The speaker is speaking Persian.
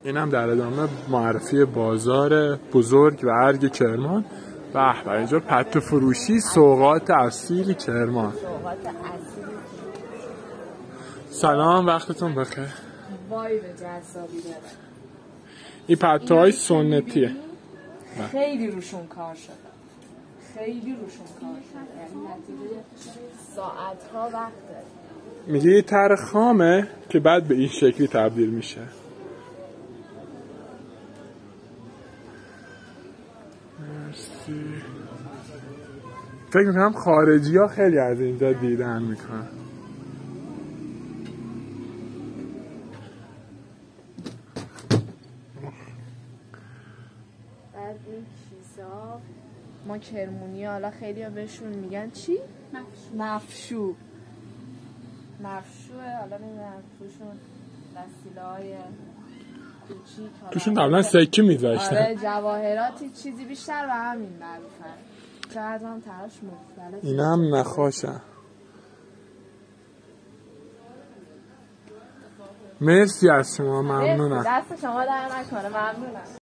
اینم در ادامه معرفی بازار بزرگ و ارگ کرمان. به به، اینجا پتو فروشی، سوغات اصیل کرمان. سلام، وقتتون بخیر. وای به جذابی داره. این پتوهای سنتیه. خیلی روشون کار شده. یعنی نتیجه ساعت‌ها وقته. میگه یه طرح خامه که بعد به این شکلی تبدیل میشه. مرسی. فکر میکنم خارجی ها خیلی از اینجا دیدن میکنن. بعد این چیزا ما کرمونی حالا خیلی ها بهشون میگن چی؟ مفشو. مفشوه، حالا نمیدونم توشون وسیله های کوچیک، توشون قبلا سکه میذاشتن. آره، جواهراتی چیزی بیشتر به همین معروفن. شاید هم تراش مختلف. اینم نخاشن. مرسی از شما، ممنونم. دست شما در نکنه، ممنونم.